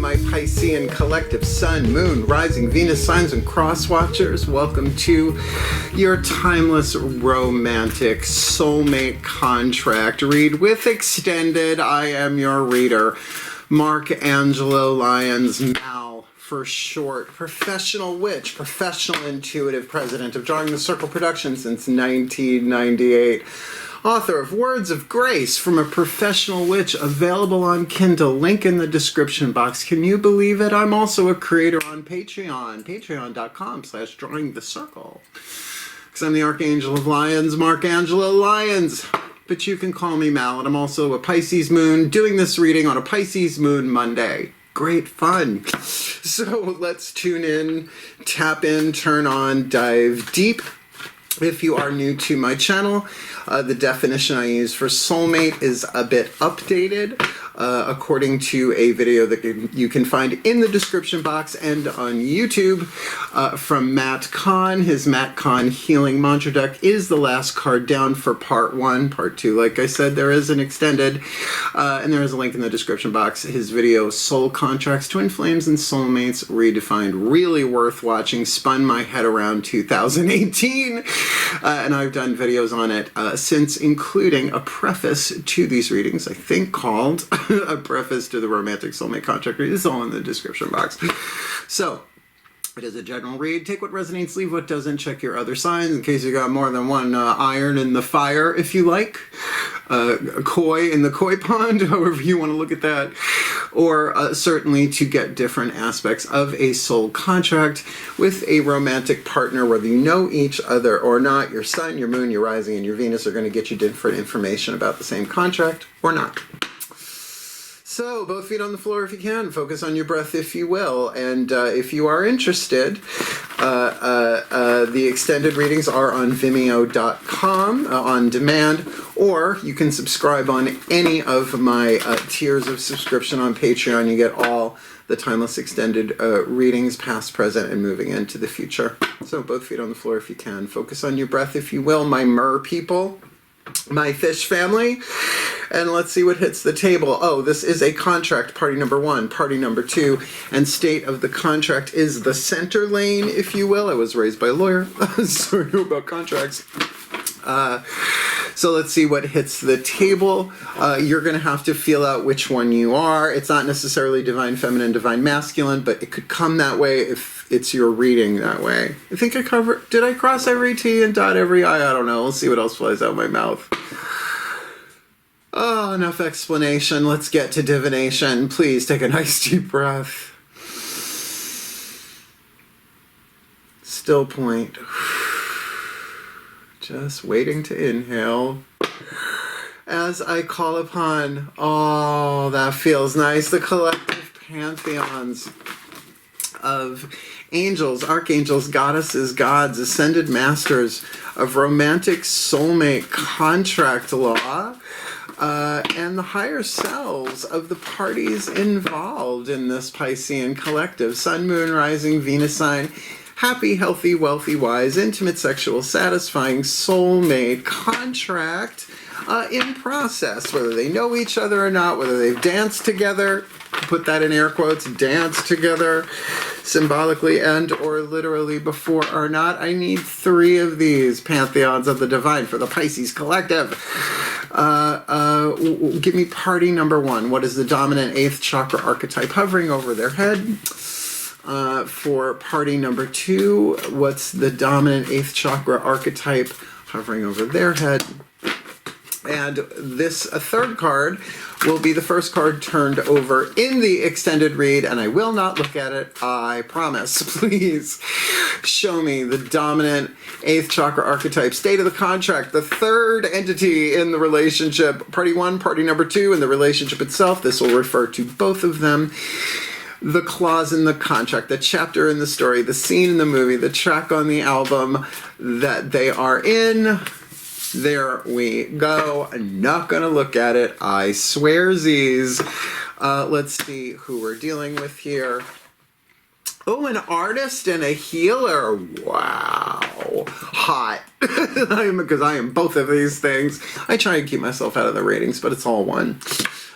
my Piscean collective Sun, Moon, Rising, Venus signs and cross watchers. Welcome to your timeless romantic soulmate contract read with extended. I am your reader, Angelo, Lyons, Mal for short, professional witch, professional intuitive, president of Drawing the Circle Productions since 1998. Author of Words of Grace from a Professional Witch, available on Kindle, link in the description box. Can you believe it? I'm also a creator on Patreon, patreon.com/drawingthecircle. Because I'm the Archangel of Lyons, Angelo Lyons. But you can call me Mal, and I'm also a Pisces moon, doing this reading on a Pisces moon Monday. Great fun. So let's tune in, tap in, turn on, dive deep. If you are new to my channel, the definition I use for soulmate is a bit updated according to a video that you can find in the description box and on YouTube from Matt Kahn. His Matt Kahn Healing Mantra deck is the last card down for part 1. Part 2, like I said, there is an extended, and there is a link in the description box. His video, Soul Contracts, Twin Flames and Soulmates Redefined, really worth watching. Spun my head around 2018, and I've done videos on it since, including a preface to these readings, I think called A Preface to the Romantic Soulmate Contract Read. It's all in the description box. So, it is a general read. Take what resonates, leave what doesn't. Check your other signs in case you got more than one iron in the fire, if you like. Koi in the koi pond, however you want to look at that. Or certainly to get different aspects of a soul contract with a romantic partner, whether you know each other or not. Your sun, your moon, your rising, and your Venus are going to get you different information about the same contract or not. So, both feet on the floor if you can. Focus on your breath if you will. And if you are interested, the extended readings are on VIMEO.com on demand, or you can subscribe on any of my tiers of subscription on Patreon. You get all the timeless extended readings, past, present, and moving into the future. So, both feet on the floor if you can. Focus on your breath if you will, my mer people. My fish family, and let's see what hits the table. Oh, this is a contract, party number 1, party number 2, and state of the contract is the center lane, if you will. I was raised by a lawyer, so I know about contracts. So let's see what hits the table. You're going to have to feel out which one you are. It's not necessarily divine feminine, divine masculine, but it could come that way if it's your reading that way. I think I covered, did I cross every T and dot every I? I don't know. We'll see what else flies out of my mouth. Oh, enough explanation. Let's get to divination. Please take a nice deep breath. Still point. Just waiting to inhale. As I call upon, oh, that feels nice, the collective pantheons of angels, archangels, goddesses, gods, ascended masters of romantic soulmate contract law, and the higher selves of the parties involved in this Piscean collective. Sun, moon, rising, Venus sign, happy, healthy, wealthy, wise, intimate, sexual, satisfying soulmate contract in process, whether they know each other or not, whether they've danced together, put that in air quotes, dance together, symbolically and or literally before or not. I need 3 of these pantheons of the divine for the Pisces collective. Give me party number 1. What is the dominant 8th chakra archetype hovering over their head? For party number 2, what's the dominant 8th chakra archetype hovering over their head? And this third card will be the first card turned over in the extended read, and I will not look at it, I promise. Please show me the dominant 8th chakra archetype, state of the contract, the third entity in the relationship, party 1, party number 2, and the relationship itself. This will refer to both of them. The clause in the contract, the chapter in the story, the scene in the movie, the track on the album that they are in. There we go. I'm not going to look at it. I swear Z's. Let's see who we're dealing with here. Oh, an artist and a healer. Wow. Hot. Because I am both of these things. I try and keep myself out of the ratings, but it's all one.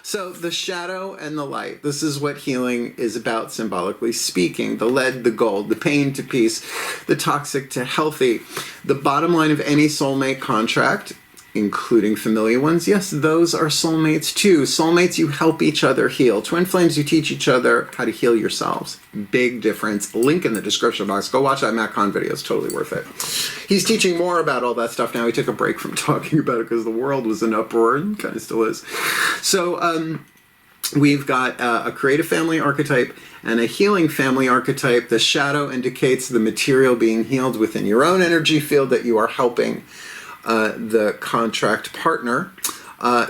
So the shadow and the light, this is what healing is about, symbolically speaking. The lead, the gold, the pain to peace, the toxic to healthy. The bottom line of any soulmate contract, including familiar ones, yes, those are soulmates too. Soulmates, you help each other heal. Twin flames, you teach each other how to heal yourselves. Big difference. Link in the description box. Go watch that Matt Kahn video. It's totally worth it. He's teaching more about all that stuff now. He took a break from talking about it because the world was in uproar, and kind of still is. So we've got a creative family archetype and a healing family archetype. The shadow indicates the material being healed within your own energy field that you are helping the contract partner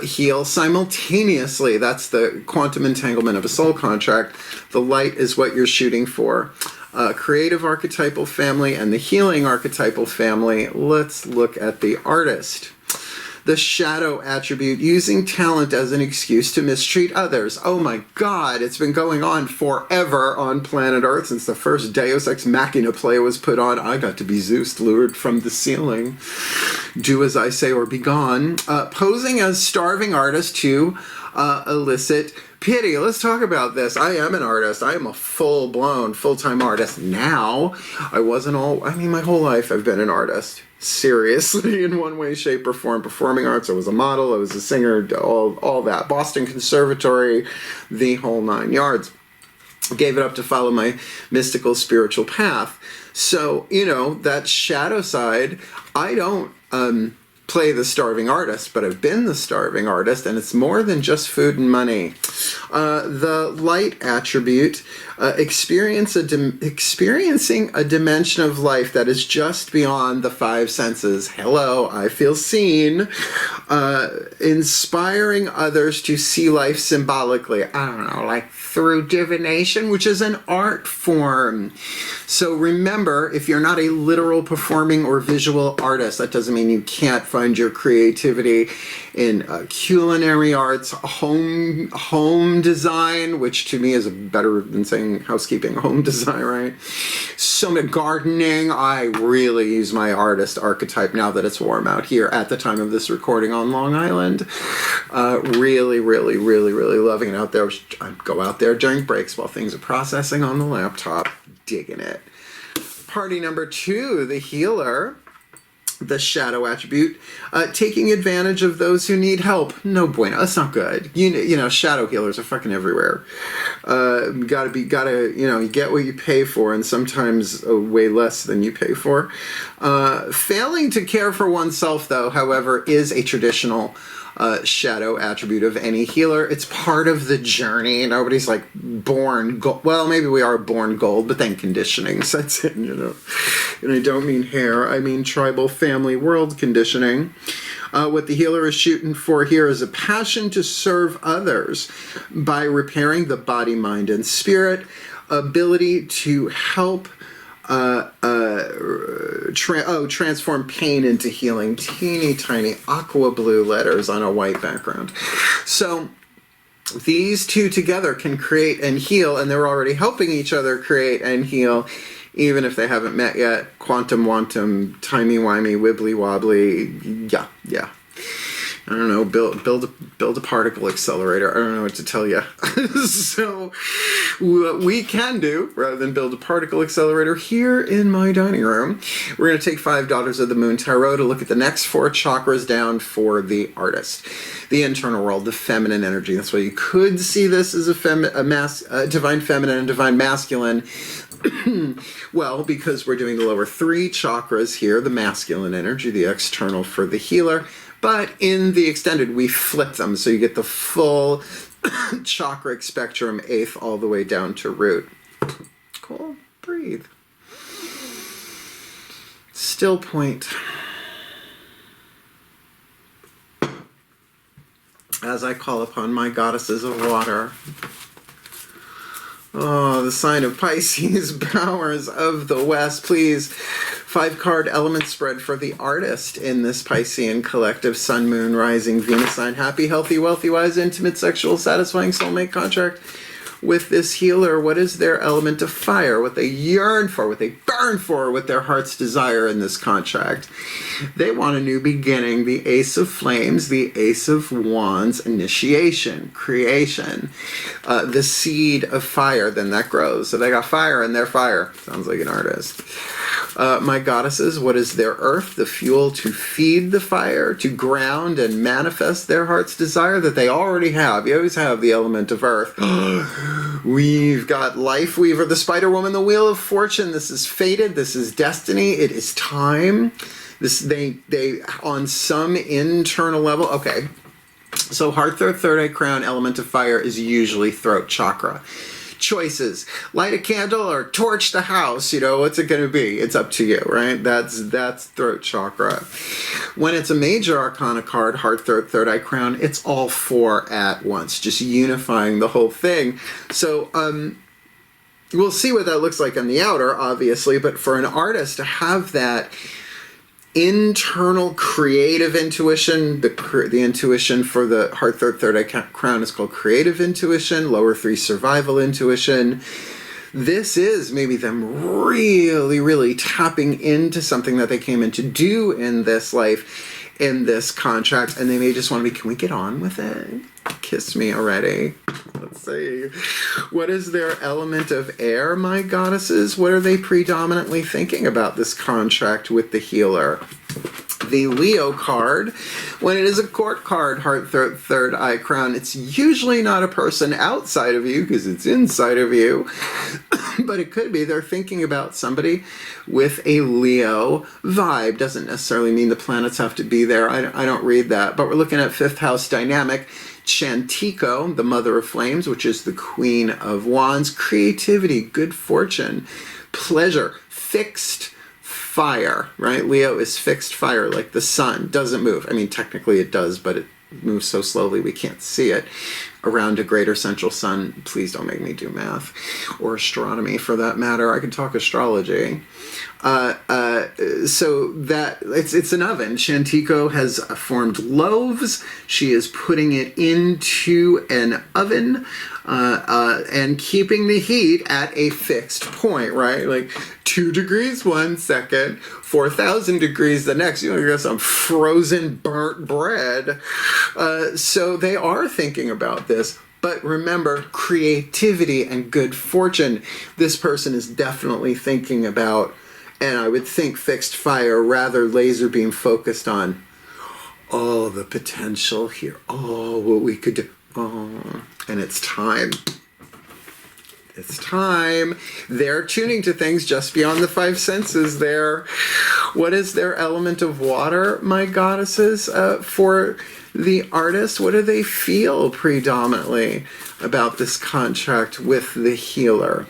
heal simultaneously. That's the quantum entanglement of a soul contract. The light is what you're shooting for. Creative archetypal family and the healing archetypal family. Let's look at the artist. The shadow attribute, using talent as an excuse to mistreat others. Oh my God, it's been going on forever on planet Earth since the first Deus Ex Machina play was put on. I got to be Zeus, lured from the ceiling. Do as I say or be gone. Posing as starving artist to elicit pity. Let's talk about this. I am an artist. I am a full-blown, full-time artist now. I wasn't my whole life I've been an artist. Seriously, in one way, shape, or form. Performing arts, I was a model, I was a singer, all that. Boston Conservatory, the whole 9 yards. Gave it up to follow my mystical spiritual path. So, that shadow side, I don't play the starving artist, but I've been the starving artist, and it's more than just food and money. The light attribute, experiencing a dimension of life that is just beyond the 5 senses. Hello, I feel seen. Inspiring others to see life symbolically. I don't know, like through divination, which is an art form. So remember, if you're not a literal performing or visual artist, that doesn't mean you can't find your creativity in culinary arts, home design, which to me is better than saying housekeeping, home design, right? So gardening, I really use my artist archetype now that it's warm out here at the time of this recording on Long Island. Really, really, really, really loving it out there. I go out there during breaks while things are processing on the laptop, digging it. Party number 2, the healer. The shadow attribute, taking advantage of those who need help. No bueno. That's not good. Shadow healers are fucking everywhere. You get what you pay for, and sometimes way less than you pay for. Failing to care for oneself, though, however, is a traditional shadow attribute of any healer. It's part of the journey. Nobody's like born gold. Well, maybe we are born gold, but then conditioning sets in, And I don't mean hair. I mean tribal family world conditioning. What the healer is shooting for here is a passion to serve others by repairing the body, mind, and spirit. Ability to help transform pain into healing. Teeny tiny aqua blue letters on a white background. So these two together can create and heal, and they're already helping each other create and heal, even if they haven't met yet. Quantum wantum, timey-wimey, wibbly-wobbly. Yeah. I don't know, build a particle accelerator. I don't know what to tell you. So what we can do, rather than build a particle accelerator here in my dining room, we're going to take 5 Daughters of the Moon Tarot to look at the next 4 chakras down for the artist. The internal world, the feminine energy. That's why you could see this as a divine feminine and divine masculine. Well, because we're doing the lower 3 chakras here, the masculine energy, the external for the healer. But in the extended, we flip them, so you get the full chakric spectrum, 8th all the way down to root. Cool. Breathe. Still point. As I call upon my goddesses of water. Oh, the sign of Pisces, powers of the West, please. 5-card element spread for the artist in this Piscean collective Sun, Moon, Rising, Venus sign. Happy, healthy, wealthy, wise, intimate, sexual, satisfying soulmate contract. with this healer, what is their element of fire, what they yearn for, what they burn for, what their heart's desire in this contract. They want a new beginning, the Ace of Flames, the Ace of Wands, initiation, creation, the seed of fire, then that grows. So they got fire in their fire. Sounds like an artist. My goddesses, what is their earth? The fuel to feed the fire, to ground and manifest their heart's desire that they already have. You always have the element of earth. We've got Life Weaver, the Spider Woman, the Wheel of Fortune. This is fated. This is destiny. It is time. They on some internal level. Okay. So heart, third eye, crown, element of fire is usually throat chakra. Choices: light a candle or torch the house. You know, what's it going to be? It's up to you, right? That's throat chakra. When it's a major arcana card, heart, third eye, crown, it's all four at once, just unifying the whole thing. So we'll see what that looks like on the outer, obviously, but for an artist to have that internal creative intuition, the intuition for the heart, third eye, crown is called creative intuition, lower three survival intuition. This is maybe them really, really tapping into something that they came in to do in this life, in this contract, and they may just want to be, can we get on with it? Kiss me already. Let's see. What is their element of air, my goddesses? What are they predominantly thinking about this contract with the healer? The Leo card, when it is a court card, heart, third eye, crown, it's usually not a person outside of you because it's inside of you, but it could be they're thinking about somebody with a Leo vibe. Doesn't necessarily mean the planets have to be there. I don't read that, but we're looking at fifth house dynamic. Chantico, the mother of flames, which is the queen of wands, creativity, good fortune, pleasure, fixed fire, right? Leo is fixed fire, like the sun doesn't move. I mean, technically it does, but it moves so slowly we can't see it around a greater central sun. Please don't make me do math or astronomy for that matter. I can talk astrology. So that it's an oven. Chantico has formed loaves. She is putting it into an oven and keeping the heat at a fixed point, right? Like 2 degrees 1 second, 4,000 degrees the next. You know, you got some frozen burnt bread. So they are thinking about this. But remember, creativity and good fortune. This person is definitely thinking about, and I would think fixed fire, rather laser beam focused on, oh, the potential here. Oh, what we could do. Oh, and it's time. It's time. They're tuning to things just beyond the 5 senses there. What is their element of water, my goddesses? For the artist, what do they feel predominantly about this contract with the healer?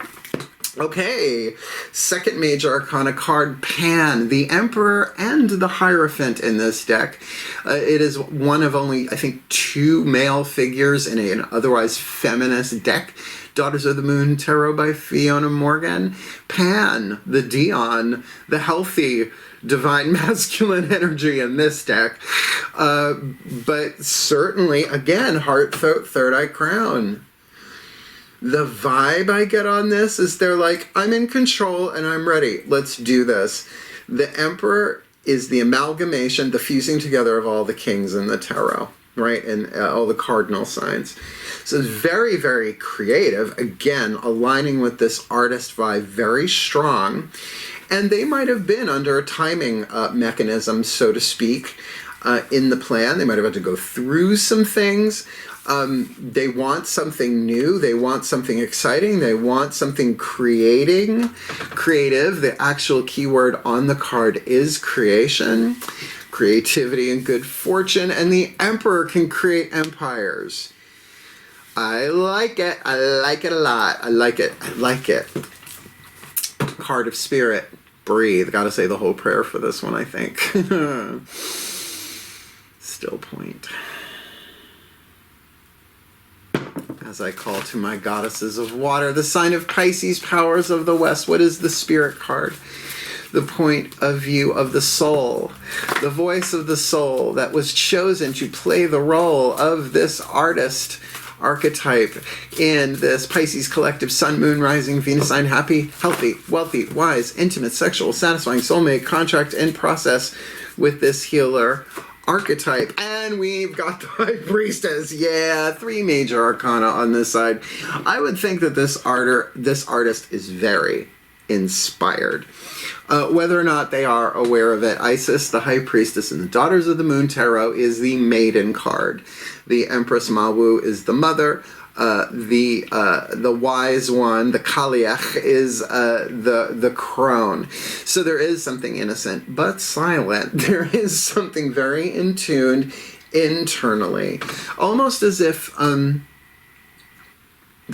Okay, second major arcana card, Pan, the Emperor and the Hierophant in this deck. It is one of only, I think, 2 male figures in an otherwise feminist deck. Daughters of the Moon Tarot by Fiona Morgan. Pan, the Dion, the healthy divine masculine energy in this deck. But certainly, again, heart, third eye, crown. The vibe I get on this is they're like, I'm in control and I'm ready. Let's do this. The Emperor is the amalgamation, the fusing together of all the kings in the tarot, right? And all the cardinal signs. So it's very, very creative. Again, aligning with this artist vibe very strong. And they might have been under a timing mechanism, so to speak, in the plan. They might have had to go through some things. They want something new. They want something exciting. They want something creative. The actual keyword on the card is creation, creativity, and good fortune. And the Emperor can create empires. I like it. I like it a lot. I like it. I like it. Card of Spirit. Breathe. Gotta say the whole prayer for this one, I think. Still point. As I call to my goddesses of water, the sign of Pisces, powers of the West. What is the Spirit card? The point of view of the soul, the voice of the soul that was chosen to play the role of this artist archetype in this Pisces collective sun, moon, rising, Venus sign, happy, healthy, wealthy, wise, intimate, sexual, satisfying, soulmate, contract, and process with this healer archetype. And we've got the High Priestess. Yeah, 3 major arcana on this side. I would think that this artist is very inspired. Whether or not they are aware of it, Isis, the High Priestess, and the Daughters of the Moon Tarot is the maiden card. The Empress Mawu is the mother. The wise one, the Kaliach, is the crone. So there is something innocent but silent. There is something very in tune internally, almost as if the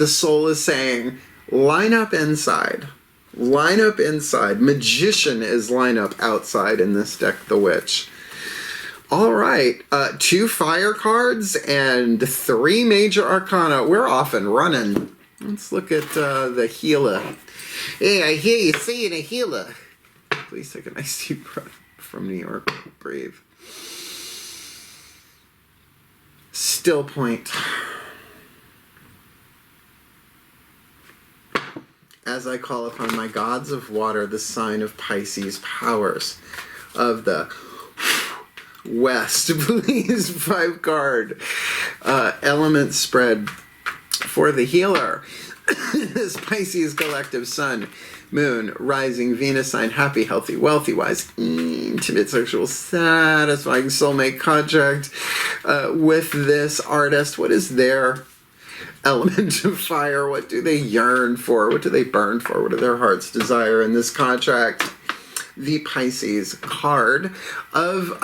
soul is saying, line up inside. Line up inside. Magician is line up outside in this deck, the Witch. All right, 2 fire cards and 3 major arcana. We're off and running. Let's look at the healer. Hey, I hear you saying a healer. Please take a nice deep breath from New York. Breathe. Still point. As I call upon my gods of water, the sign of Pisces, powers of the West, please, 5 card element spread for the healer. This Pisces collective sun, moon, rising, Venus sign, happy, healthy, wealthy, wise, intimate, sexual, satisfying, soulmate, contract with this artist. What is their element of fire? What do they yearn for? What do they burn for? What do their hearts desire in this contract? The Pisces card of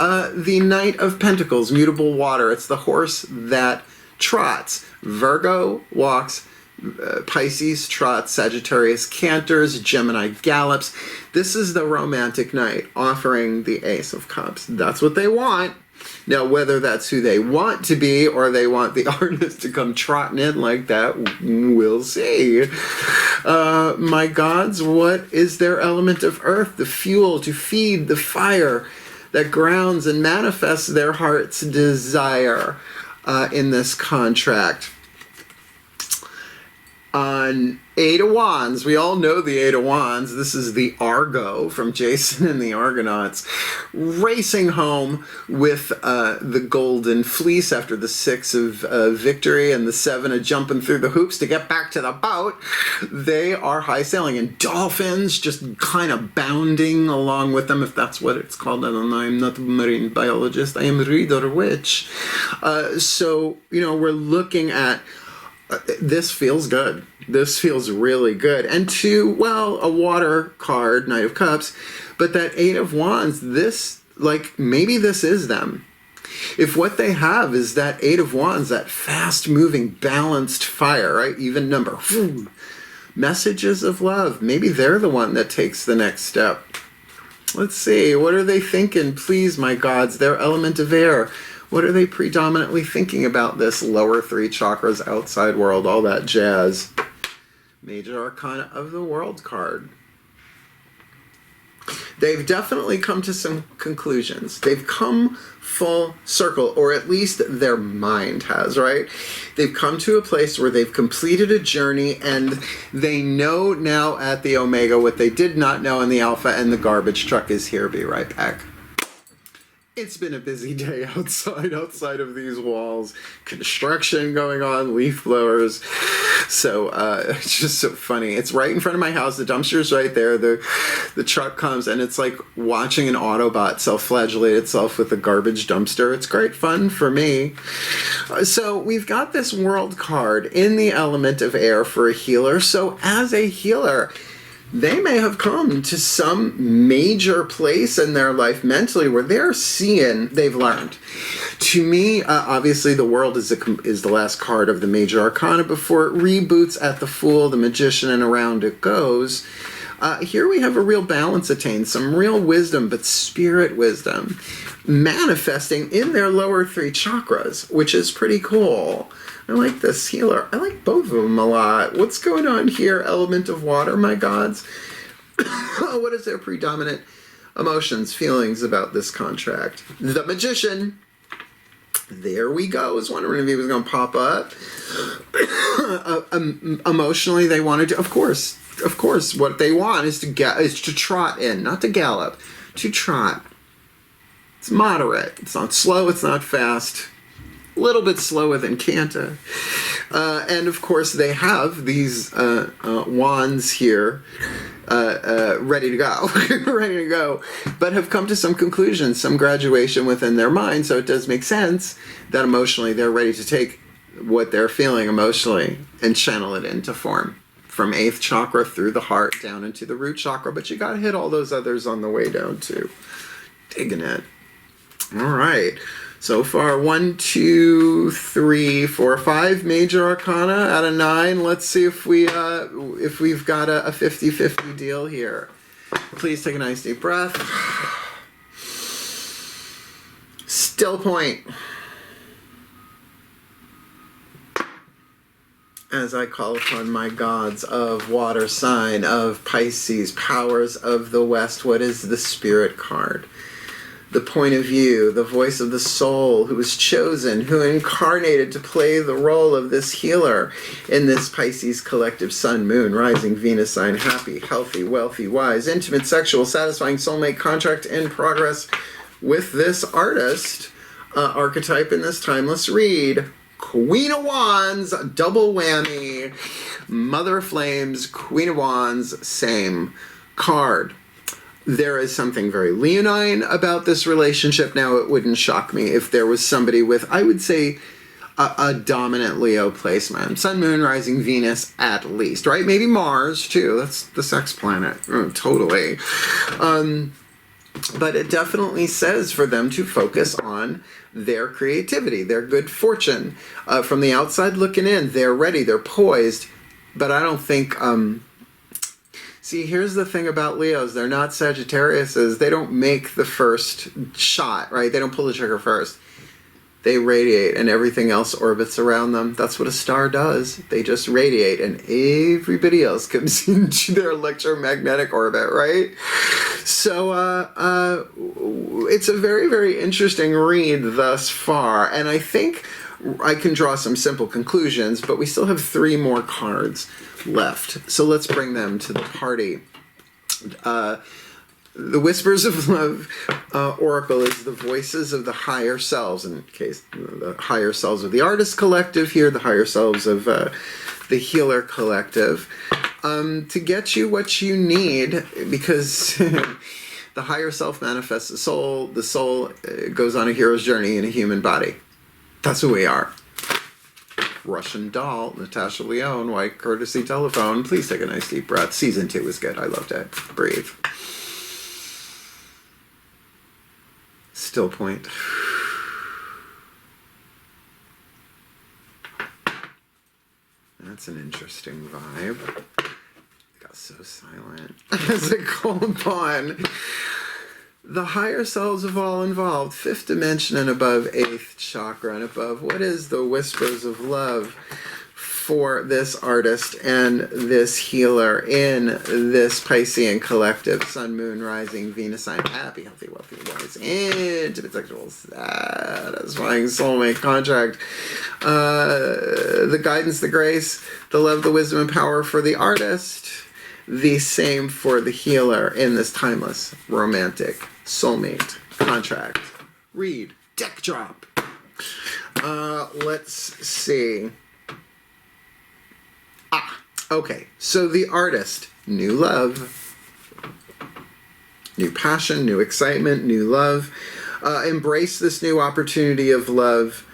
the Knight of Pentacles, mutable water. It's the horse that trots. Virgo walks, Pisces trots, Sagittarius canters, Gemini gallops. This is the romantic knight offering the Ace of Cups. That's what they want. Now, whether that's who they want to be or they want the artist to come trotting in like that, we'll see. My gods, what is their element of earth? The fuel to feed the fire that grounds and manifests their heart's desire in this contract. On 8 of Wands, we all know the 8 of Wands. This is the Argo from Jason and the Argonauts, racing home with the golden fleece after the 6 of victory and the 7 of jumping through the hoops to get back to the boat. They are high sailing, and dolphins just kind of bounding along with them, if that's what it's called. I don't know. I'm not a marine biologist. I am a reader witch. So, you know, we're looking at this feels good. This feels really good. And 2, well, a water card, Knight of Cups, but that 8 of Wands, this, like, maybe this is them. If what they have is that 8 of Wands, that fast-moving, balanced fire, right? Even number. Messages of love. Maybe they're the one that takes the next step. Let's see. What are they thinking? Please, my gods, their element of air. What are they predominantly thinking about this lower 3 chakras, outside world, all that jazz? Major Arcana of the World card. They've definitely come to some conclusions. They've come full circle, or at least their mind has, right? They've come to a place where they've completed a journey and they know now at the Omega what they did not know in the Alpha, and the garbage truck is here. Be right back. It's been a busy day outside of these walls. Construction going on, leaf blowers. So it's just so funny. It's right in front of my house. The dumpster's right there. The truck comes, and it's like watching an Autobot self-flagellate itself with a garbage dumpster. It's great fun for me. So we've got this world card in the element of air for a healer. So as a healer, they may have come to some major place in their life mentally where they're seeing, they've learned. To me, obviously the world is the last card of the major arcana before it reboots at the Fool, the Magician, and around it goes. Here we have a real balance attained, some real wisdom, but spirit wisdom, manifesting in their lower 3 chakras, which is pretty cool. I like this healer. I like both of them a lot. What's going on here? Element of water, my gods. What is their predominant emotions, feelings about this contract? The Magician. There we go. I was wondering if he was going to pop up. Emotionally, they wanted to, of course, what they want is to trot in, not to gallop, to trot. It's moderate. It's not slow. It's not fast. A little bit slower than Canta. And of course, they have these wands here ready to go, ready to go, but have come to some conclusions, some graduation within their mind. So it does make sense that emotionally they're ready to take what they're feeling emotionally and channel it into form. From 8th chakra through the heart down into the root chakra, but you gotta hit all those others on the way down too. Digging it. All right. So far, 1, 2, 3, 4, 5 major arcana out of 9. Let's see if we've got a 50-50 deal here. Please take a nice deep breath. Still point. As I call upon my gods of water sign, of Pisces, powers of the West, what is the Spirit card? The point of view, the voice of the soul who was chosen, who incarnated to play the role of this healer in this Pisces collective sun, moon, rising, Venus sign, happy, healthy, wealthy, wise, intimate, sexual, satisfying soulmate contract in progress with this artist archetype in this timeless read. Queen of Wands, double whammy, Mother of Flames, Queen of Wands, same card. There is something very leonine about this relationship. Now, it wouldn't shock me if there was somebody with, I would say, a dominant Leo placement. Sun, Moon, Rising, Venus, at least, right? Maybe Mars, too. That's the sex planet. Totally. But it definitely says for them to focus on their creativity, their good fortune. From the outside looking in, they're ready, they're poised. But I don't think... See, here's the thing about Leos. They're not Sagittariuses. They don't make the first shot, right? They don't pull the trigger first. They radiate and everything else orbits around them. That's what a star does. They just radiate and everybody else comes into their electromagnetic orbit, right? So it's a very, very interesting read thus far. And I think I can draw some simple conclusions, but we still have 3 more cards left. So let's bring them to the party. The Whispers of Love Oracle is the voices of the higher selves, in case the higher selves of the Artist Collective here, the higher selves of the Healer Collective, to get you what you need, because the higher self manifests the soul goes on a hero's journey in a human body. That's who we are. Russian Doll, Natasha Lyons, White Courtesy Telephone. Please take a nice deep breath. Season 2 was good. I loved it. Breathe. Still point. That's an interesting vibe. It got so silent. As a cold pawn. The higher selves of all involved, 5th dimension and above, 8th chakra and above. What is the Whispers of Love for this artist and this healer in this Piscean collective? Sun, Moon, Rising, Venus sign, happy, healthy, wealthy, wise, intimate, sexual, satisfying soulmate contract. The guidance, the grace, the love, the wisdom, and power for the artist. The same for the healer in this timeless, romantic, soulmate contract. Read. Deck drop. Let's see. Okay. So the artist, new love, new passion, new excitement, new love. Embrace this new opportunity of love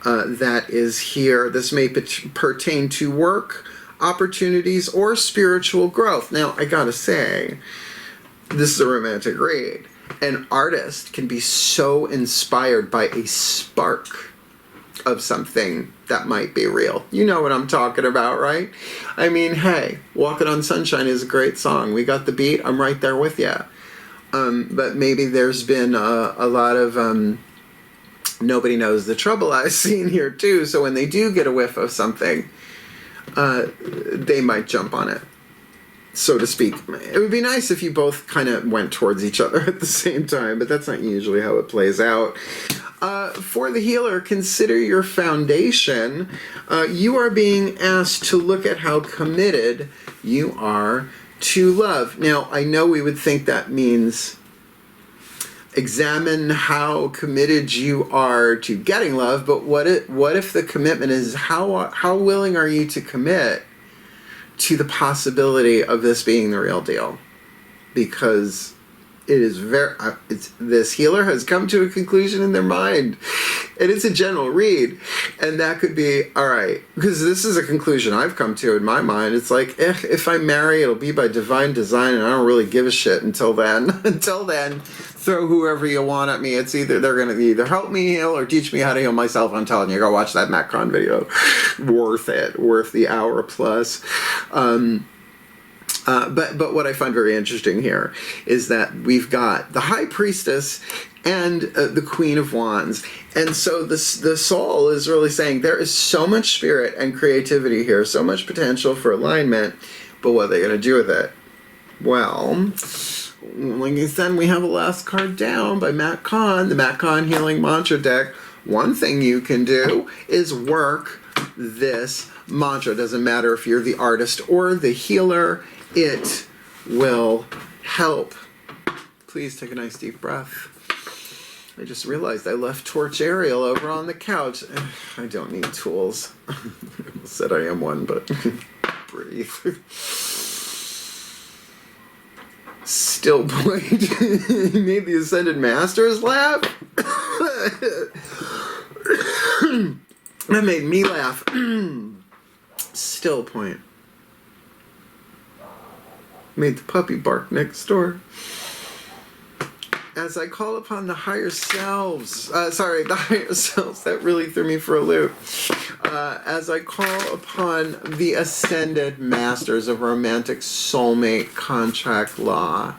that is here. This may pertain to work, opportunities, or spiritual growth. Now, I gotta say, this is a romantic read. An artist can be so inspired by a spark of something that might be real. You know what I'm talking about, right? I mean, hey, Walking on Sunshine is a great song. We got the beat. I'm right there with you. But maybe there's been a lot of nobody knows the trouble I've seen here too. So when they do get a whiff of something, they might jump on it, so to speak. It would be nice if you both kind of went towards each other at the same time, but that's not usually how it plays out. For the healer, consider your foundation. You are being asked to look at how committed you are to love. Now, I know we would think that means examine how committed you are to getting love, but what if the commitment is how willing are you to commit to the possibility of this being the real deal? Because it is this healer has come to a conclusion in their mind, and it's a general read, and that could be all right, because this is a conclusion I've come to in my mind. It's like, if I marry, it'll be by divine design, and I don't really give a shit until then. Until then, throw whoever you want at me. It's either they're gonna either help me heal or teach me how to heal myself. I'm telling you, go watch that Matt Kahn video. Worth it. Worth the hour plus. But what I find very interesting here is that we've got the High Priestess and the Queen of Wands. And so the soul is really saying there is so much spirit and creativity here, so much potential for alignment, but what are they going to do with it? Well, like I said, we have a last card down by Matt Kahn, the Matt Kahn Healing Mantra deck. One thing you can do is work this mantra. It doesn't matter if you're the artist or the healer. It will help. Please take a nice deep breath. I just realized I left Torch Ariel over on the couch. I don't need tools. I said I am one, but breathe. Still point. He made the Ascended Masters laugh. That made me laugh. Still point. Made the puppy bark next door. As I call upon the higher selves, the higher selves, that really threw me for a loop. As I call upon the Ascended Masters of Romantic Soulmate Contract Law.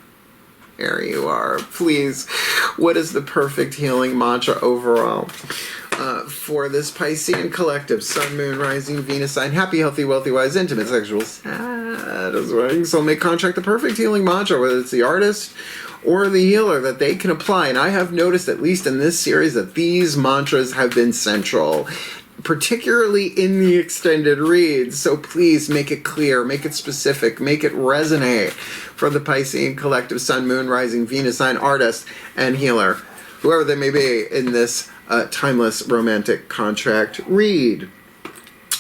There you are. Please, what is the perfect healing mantra overall? For this Piscean collective, Sun, Moon, Rising, Venus sign, happy, healthy, wealthy, wise, intimate, sexual, satisfying, soulmate contract, the perfect healing mantra, whether it's the artist or the healer, that they can apply. And I have noticed, at least in this series, that these mantras have been central, particularly in the extended reads. So please make it clear, make it specific, make it resonate for the Piscean collective, Sun, Moon, Rising, Venus sign, artist, and healer, whoever they may be in this timeless romantic contract read.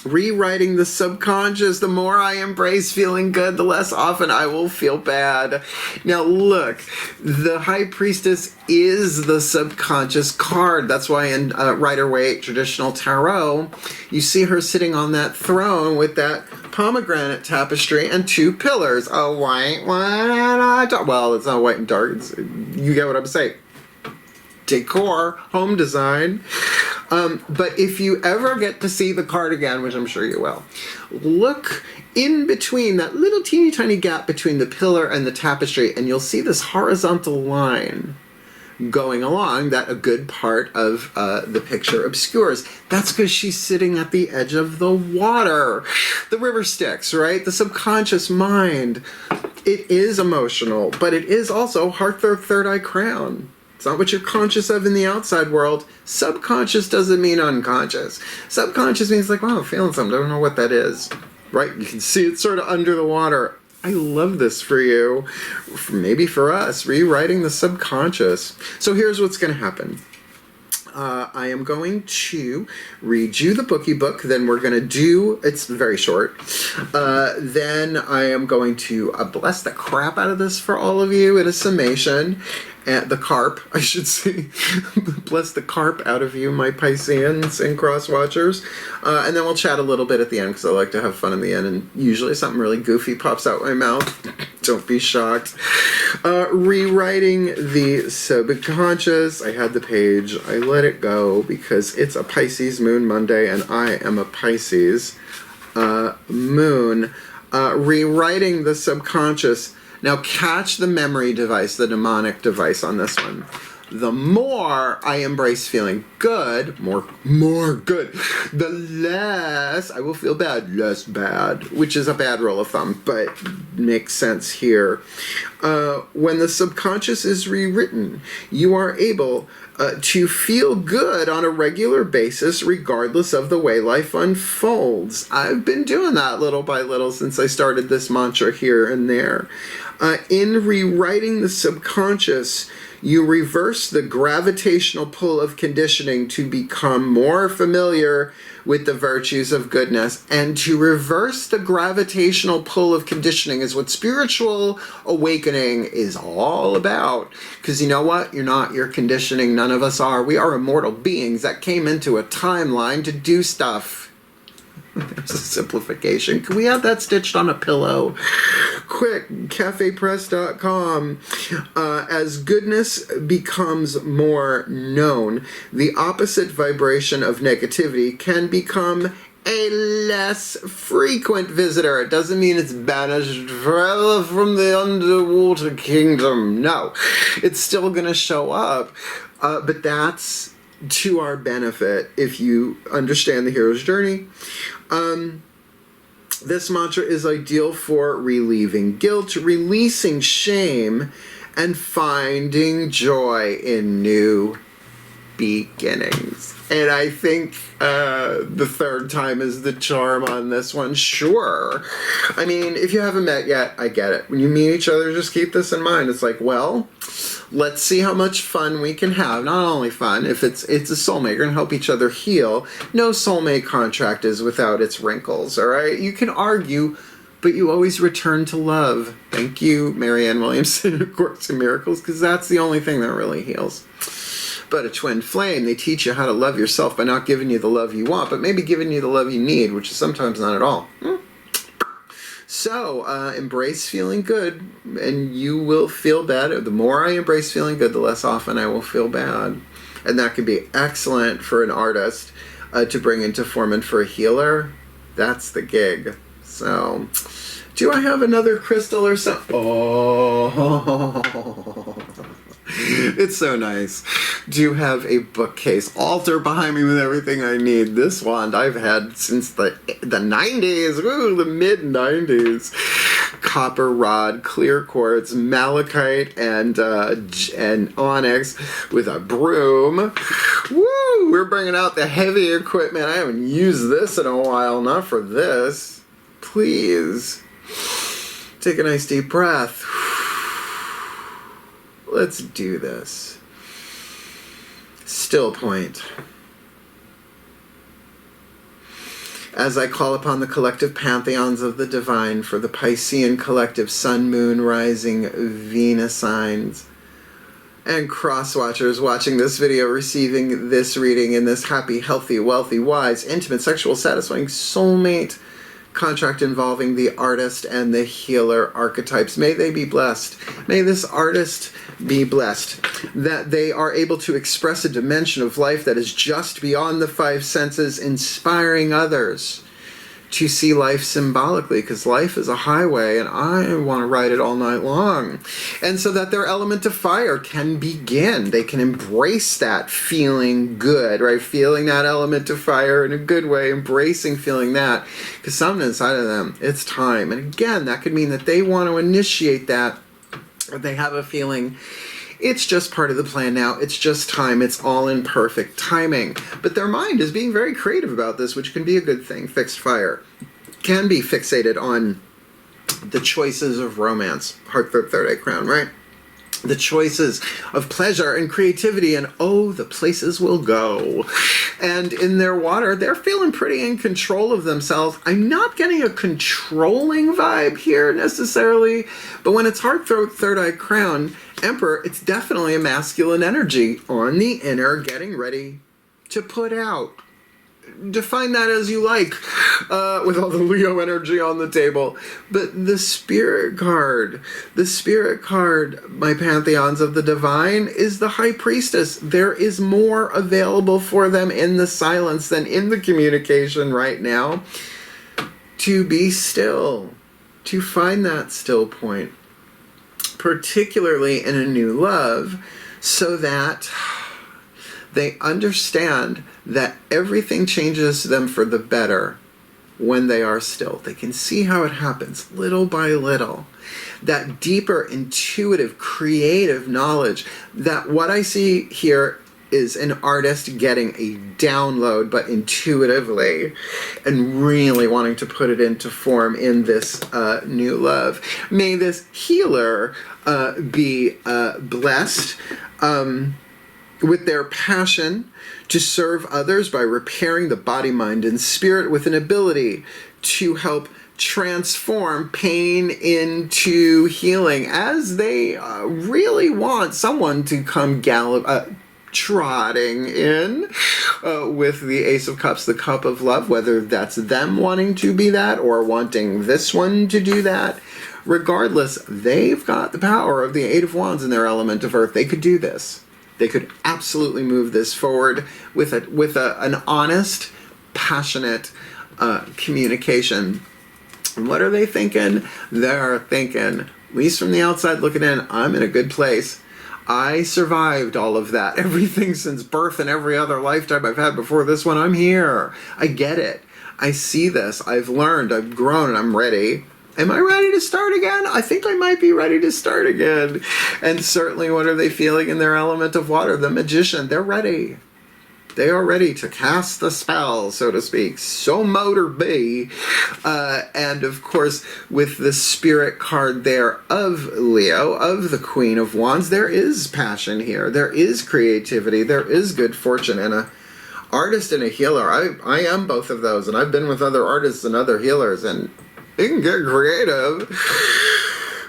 Rewriting the subconscious. The more I embrace feeling good, the less often I will feel bad. Now look, the High Priestess is the subconscious card. That's why in Rider-Waite traditional tarot, you see her sitting on that throne with that pomegranate tapestry and two pillars. A white one and a dark. Well, it's not white and dark. You get what I'm saying. Decor, home design. But if you ever get to see the card again, which I'm sure you will, look in between that little teeny tiny gap between the pillar and the tapestry, and you'll see this horizontal line going along that a good part of the picture obscures. That's because she's sitting at the edge of the water. The river Styx, right? The subconscious mind. It is emotional, but it is also heart, third eye crown. It's not what you're conscious of in the outside world. Subconscious doesn't mean unconscious. Subconscious means like, wow, I'm feeling something. I don't know what that is. Right? You can see it sort of under the water. I love this for you. Maybe for us, rewriting the subconscious. So here's what's going to happen. I am going to read you the bookie book. Then we're going to do, it's very short. Then I am going to bless the crap out of this for all of you in a summation. The carp, I should say. Bless the carp out of you, my Pisceans and cross watchers. And then we'll chat a little bit at the end, because I like to have fun in the end, and usually something really goofy pops out my mouth. Don't be shocked. Rewriting the subconscious. I had the page. I let it go because it's a Pisces moon Monday, and I am a Pisces moon. Rewriting the subconscious. Now catch the memory device, the demonic device on this one. the more I embrace feeling good, more good, the less I will feel bad, less bad, which is a bad rule of thumb, but makes sense here. When the subconscious is rewritten, you are able to feel good on a regular basis regardless of the way life unfolds. I've been doing that little by little since I started this mantra here and there. In rewriting the subconscious, you reverse the gravitational pull of conditioning to become more familiar with the virtues of goodness. And to reverse the gravitational pull of conditioning is what spiritual awakening is all about. Because you know what? You're not your conditioning. None of us are. We are immortal beings that came into a timeline to do stuff. There's a simplification. Can we have that stitched on a pillow? Quick, cafepress.com. As goodness becomes more known, the opposite vibration of negativity can become a less frequent visitor. It doesn't mean it's banished forever from the underwater kingdom. No, it's still going to show up. But that's to our benefit if you understand the hero's journey. This mantra is ideal for relieving guilt, releasing shame, and finding joy in new beginnings. And I think the third time is the charm on this one. Sure. I mean, if you haven't met yet, I get it. When you meet each other, just keep this in mind. It's like, well, let's see how much fun we can have. Not only fun, if it's a soulmate, you're going to help each other heal. No soulmate contract is without its wrinkles, all right? You can argue, but you always return to love. Thank you, Marianne Williamson, of Course in Miracles, because that's the only thing that really heals. But a twin flame, they teach you how to love yourself by not giving you the love you want, but maybe giving you the love you need, which is sometimes not at all. So, embrace feeling good, and you will feel better. The more I embrace feeling good, the less often I will feel bad. And that can be excellent for an artist to bring into form, and for a healer, that's the gig. So, do I have another crystal or something? Oh, it's so nice. Do you have a bookcase altar behind me with everything I need? This wand I've had since the 90s. Ooh, the mid-90s. Copper rod, clear quartz, malachite, and onyx with a broom. Woo! We're bringing out the heavy equipment. I haven't used this in a while. Not for this. Please. Take a nice deep breath. Let's do this. Still point. As I call upon the collective pantheons of the divine for the Piscean collective sun, moon, rising, Venus signs, and cross-watchers watching this video, receiving this reading in this happy, healthy, wealthy, wise, intimate, sexual, satisfying soulmate contract involving the artist and the healer archetypes. May they be blessed. May this artist be blessed, that they are able to express a dimension of life that is just beyond the five senses, inspiring others to see life symbolically, because life is a highway and I want to ride it all night long. And so that their element of fire can begin. They can embrace that feeling good, right? Feeling that element of fire in a good way, embracing feeling that, because something inside of them, it's time. And again, that could mean that they want to initiate that, or they have a feeling it's just part of the plan now. It's just time. It's all in perfect timing. But their mind is being very creative about this, which can be a good thing. Fixed fire can be fixated on the choices of romance. Heart, third eye crown, right? The choices of pleasure and creativity, and oh, the places will go. And in their water, they're feeling pretty in control of themselves. I'm not getting a controlling vibe here necessarily, but when it's heart, third eye crown, Emperor, it's definitely a masculine energy on the inner, getting ready to put out. Define that as you like, with all the Leo energy on the table. But the Spirit card, my pantheons of the divine, is the High Priestess. There is more available for them in the silence than in the communication right now. To be still, to find that still point, particularly in a new love, so that they understand that everything changes them for the better when they are still. They can see how it happens little by little. That deeper, intuitive, creative knowledge, that what I see here is an artist getting a download, but intuitively, and really wanting to put it into form in this new love. May this healer be blessed with their passion to serve others by repairing the body, mind, and spirit, with an ability to help transform pain into healing, as they really want someone to come trotting in with the Ace of Cups, the Cup of Love, whether that's them wanting to be that or wanting this one to do that. Regardless, they've got the power of the Eight of Wands in their element of Earth. They could do this. They could absolutely move this forward with an honest, passionate communication. And what are they thinking? They're thinking, at least from the outside looking in, I'm in a good place. I survived all of that. Everything since birth and every other lifetime I've had before this one, I'm here. I get it. I see this. I've learned. I've grown, and I'm ready. Am I ready to start again? I think I might be ready to start again. And certainly, what are they feeling in their element of water? The Magician. They're ready. They are ready to cast the spell, so to speak. So motor be. And of course, with the Spirit card there of Leo, of the Queen of Wands, there is passion here. There is creativity. There is good fortune. And a artist and a healer. I am both of those. And I've been with other artists and other healers. And you can get creative.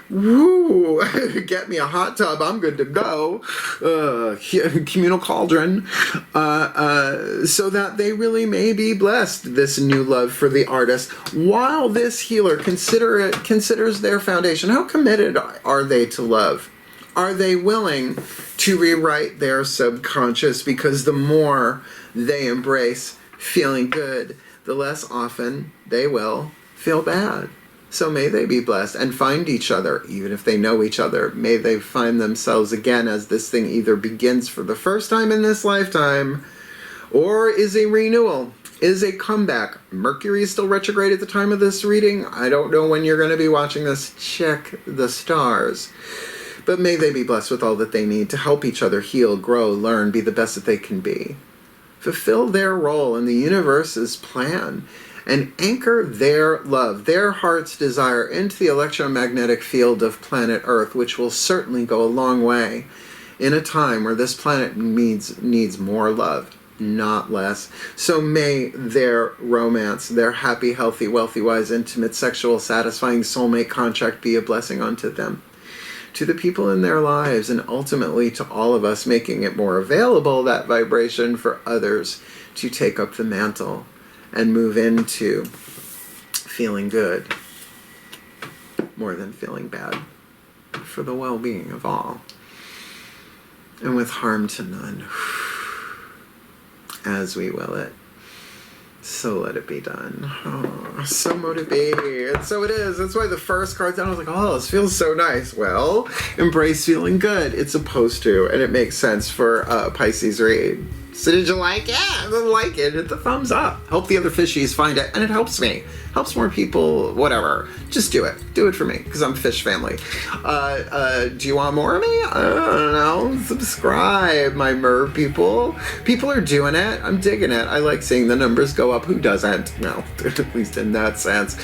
Woo! Get me a hot tub, I'm good to go. Communal cauldron. So that they really may be blessed, this new love for the artist, while this healer considers their foundation. How committed are they to love? Are they willing to rewrite their subconscious? Because the more they embrace feeling good, the less often they will feel bad. So may they be blessed and find each other, even if they know each other. May they find themselves again as this thing either begins for the first time in this lifetime or is a renewal, is a comeback. Mercury is still retrograde at the time of this reading. I don't know when you're going to be watching this. Check the stars. But may they be blessed with all that they need to help each other heal, grow, learn, be the best that they can be. Fulfill their role in the universe's plan and anchor their love, their heart's desire into the electromagnetic field of planet Earth, which will certainly go a long way in a time where this planet needs more love, not less. So may their romance, their happy, healthy, wealthy, wise, intimate, sexual, satisfying soulmate contract be a blessing unto them, to the people in their lives, and ultimately to all of us, making it more available, that vibration, for others to take up the mantle and move into feeling good more than feeling bad, for the well-being of all, and with harm to none, as we will it. So let it be done. Oh, so mote it be. And so it is. That's why the first card down, I was like, oh, this feels so nice. Well, embrace feeling good. It's supposed to, and it makes sense for Pisces read. So did you like it? I didn't like it. Hit the thumbs up. Help the other fishies find it, and it helps me. Helps more people, whatever. Just do it. Do it for me, because I'm fish family. Do you want more of me? I don't know. Subscribe, my merv people. People are doing it. I'm digging it. I like seeing the numbers go up. Who doesn't? No, at least in that sense.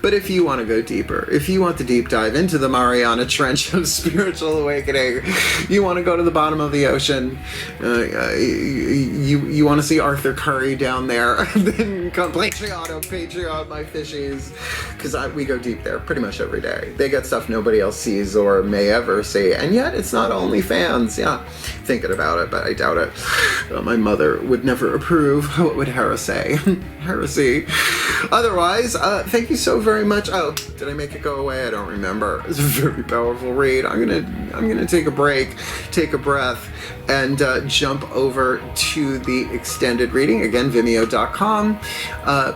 But if you want to go deeper, if you want the deep dive into the Mariana Trench of spiritual awakening, you want to go to the bottom of the ocean, you want to see Arthur Curry down there, then come Patreon, my fishies, because we go deep there pretty much every day. They get stuff nobody else sees or may ever see, and yet it's not OnlyFans. Yeah, thinking about it, but I doubt it. My mother would never approve. What would Hera say? Heresy. Otherwise, thank you so very much. Oh, did I make it go away? I don't remember. It's a very powerful read. I'm gonna take a break, take a breath, and jump over to the extended reading. Again, Vimeo.com,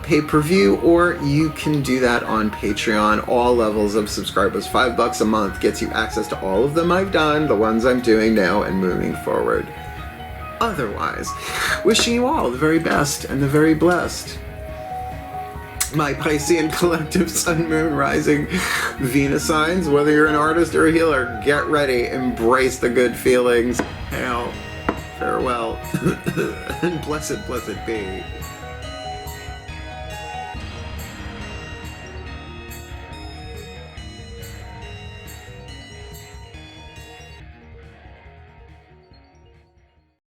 pay-per-view, or you can do that on Patreon. All levels of subscribers. $5 a month gets you access to all of them I've done, the ones I'm doing now, and moving forward. Otherwise, wishing you all the very best and the very blessed. My Piscean collective Sun, Moon, Rising, Venus signs, whether you're an artist or a healer, get ready, embrace the good feelings. Hail, farewell, and blessed, blessed be.